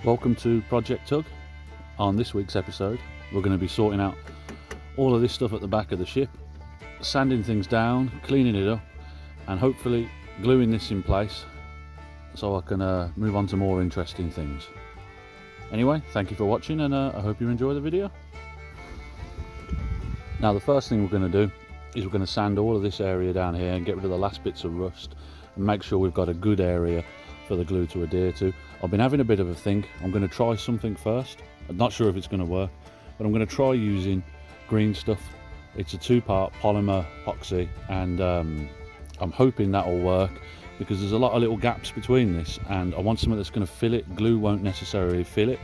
Welcome to Project Tug. On this week's episode, we're going to be sorting out all of this stuff at the back of the ship, sanding things down, cleaning it up, and hopefully gluing this in place so I can move on to more interesting things. Anyway, thank you for watching, and I hope you enjoy the video. Now, the first thing we're going to do is we're going to sand all of this area down here and get rid of the last bits of rust and make sure we've got a good area for the glue to adhere to. I've been having a bit of a think. I'm going to try something first. I'm not sure if it's going to work, but I'm going to try using green stuff. It's a two-part polymer epoxy, and I'm hoping that'll work because there's a lot of little gaps between this, and I want something that's going to fill it. Glue won't necessarily fill it,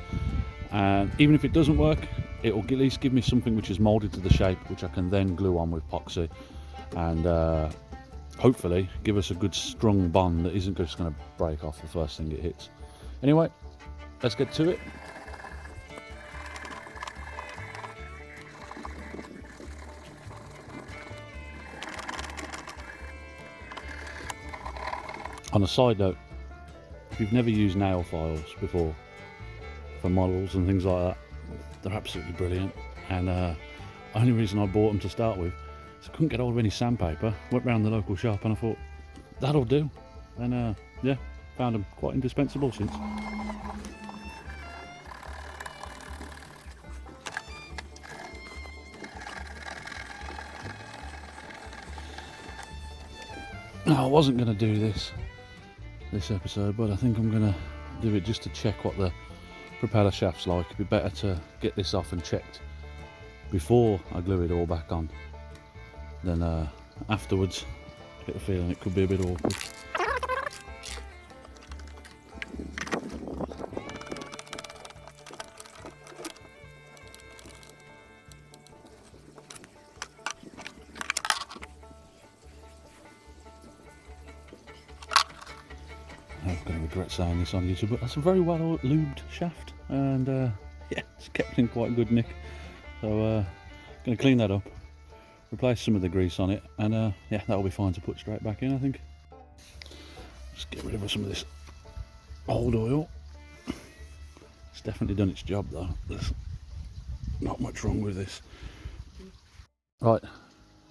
and even if it doesn't work, it will at least give me something which is molded to the shape, which I can then glue on with epoxy, and hopefully give us a good strong bond that isn't just going to break off the first thing it hits. Anyway, let's get to it. On a side note, if you've never used nail files before for models and things like that, they're absolutely brilliant, and only reason I bought them to start with is I couldn't get hold of any sandpaper. Went round the local shop and I thought that'll do, and yeah, found them quite indispensable since. Now, I wasn't going to do this episode, but I think I'm going to do it just to check what the propeller shaft's like. It'd be better to get this off and checked before I glue it all back on than afterwards. I get the feeling it could be a bit awkward. I'm going to regret saying this on YouTube, but that's a very well lubed shaft, and yeah, it's kept in quite good nick. So going to clean that up, replace some of the grease on it, and yeah, that'll be fine to put straight back in, I think. Just get rid of some of this old oil. It's definitely done its job though. There's not much wrong with this. Right,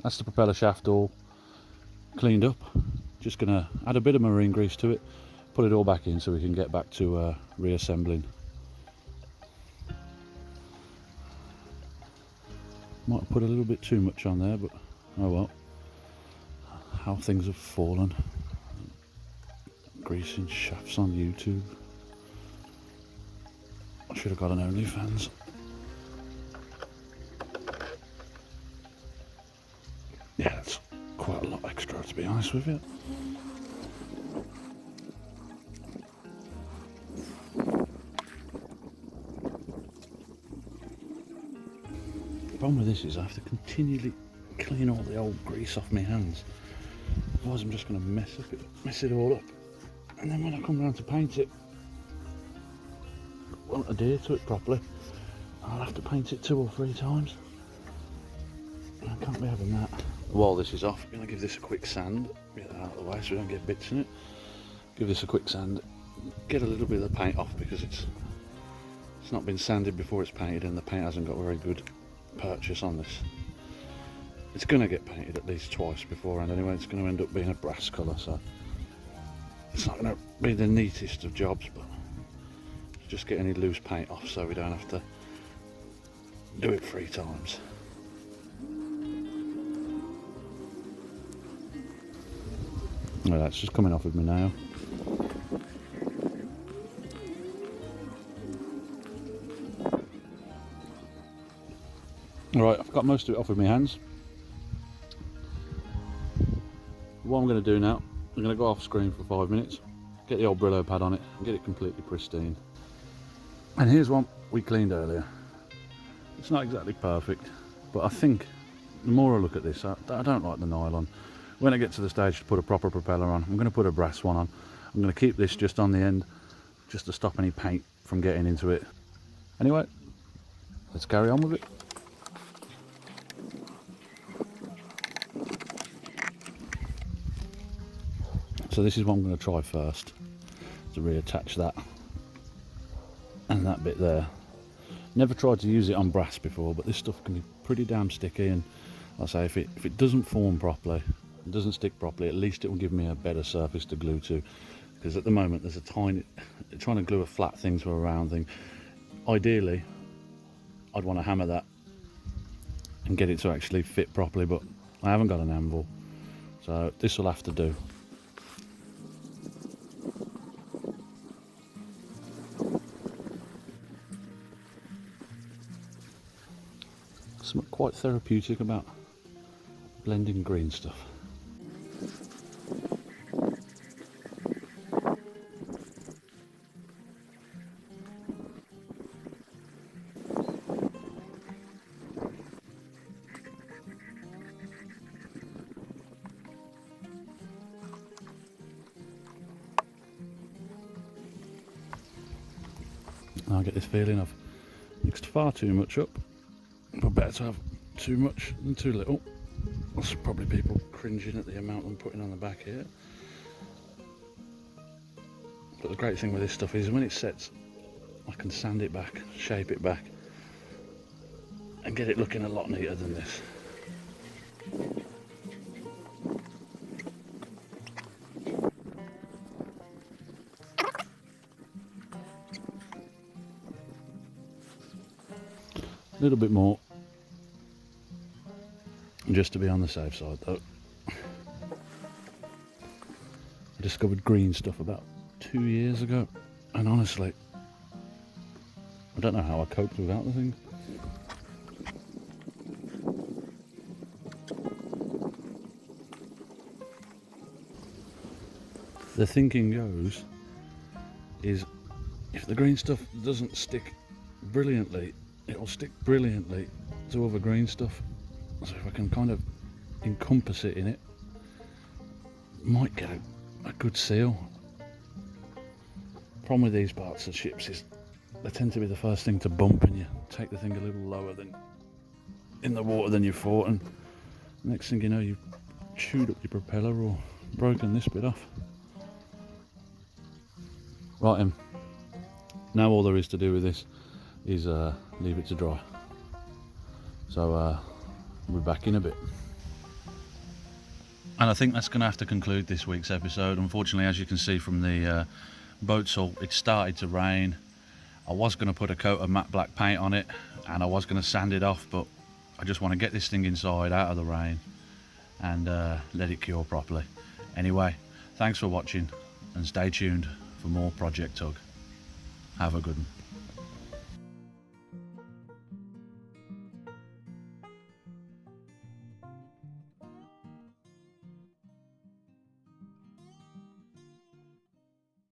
that's the propeller shaft all cleaned up. Just going to add a bit of marine grease to it, put it all back in so we can get back to reassembling. Might put a little bit too much on there, but oh well. How things have fallen. Greasing shafts on YouTube. I should have got an OnlyFans. Yeah, that's quite a lot extra, to be honest with you. The problem with this is I have to continually clean all the old grease off my hands, otherwise I'm just going to mess it all up, and then when I come around to paint it, I won't adhere to it properly. I'll have to paint it 2 or 3 times. I can't be having that. While this is off, I'm going to give this a quick sand, get that out of the way so we don't get bits in it. Give this a quick sand, get a little bit of the paint off because it's not been sanded before it's painted, and the paint hasn't got very good purchase on this. It's going to get painted at least twice beforehand anyway. It's going to end up being a brass colour, so it's not going to be the neatest of jobs, but just get any loose paint off so we don't have to do it 3 times. Well, that's just coming off with me now. Alright, I've got most of it off with my hands. What I'm going to do now, I'm going to go off screen for 5 minutes, get the old Brillo pad on it, and get it completely pristine. And here's one we cleaned earlier. It's not exactly perfect, but I think the more I look at this, I don't like the nylon. When I get to the stage to put a proper propeller on, I'm going to put a brass one on. I'm going to keep this just on the end, just to stop any paint from getting into it. Anyway, let's carry on with it. So this is what I'm going to try first, to reattach that. and that bit there. Never tried to use it on brass before, but this stuff can be pretty damn sticky, and like I say, if it doesn't form properly, it doesn't stick properly, at least it will give me a better surface to glue to, because at the moment there's a tiny, trying to glue a flat thing to a round thing. Ideally I'd want to hammer that and get it to actually fit properly, but I haven't got an anvil, so this will have to do. Something quite therapeutic about blending green stuff. I get this feeling I've mixed far too much up, but better to have too much than too little. There's probably people cringing at the amount I'm putting on the back here. But the great thing with this stuff is when it sets, I can sand it back, shape it back, and get it looking a lot neater than this. A little bit more, just to be on the safe side though. I discovered green stuff about 2 years ago, and honestly, I don't know how I coped without the thing. The thinking goes is, if the green stuff doesn't stick brilliantly, it'll stick brilliantly to other green stuff. So if I can kind of encompass it in it, might get a good seal. Problem with these parts of ships is they tend to be the first thing to bump, and you take the thing a little lower than in the water than you thought, and next thing you know you've chewed up your propeller or broken this bit off. Right, now all there is to do with this is leave it to dry. So we're back in a bit. And I think that's going to have to conclude this week's episode. Unfortunately, as you can see from the boat salt, it started to rain. I was going to put a coat of matte black paint on it, and I was going to sand it off, but I just want to get this thing inside, out of the rain, and let it cure properly. Anyway, thanks for watching, and stay tuned for more Project Tug. Have a good one.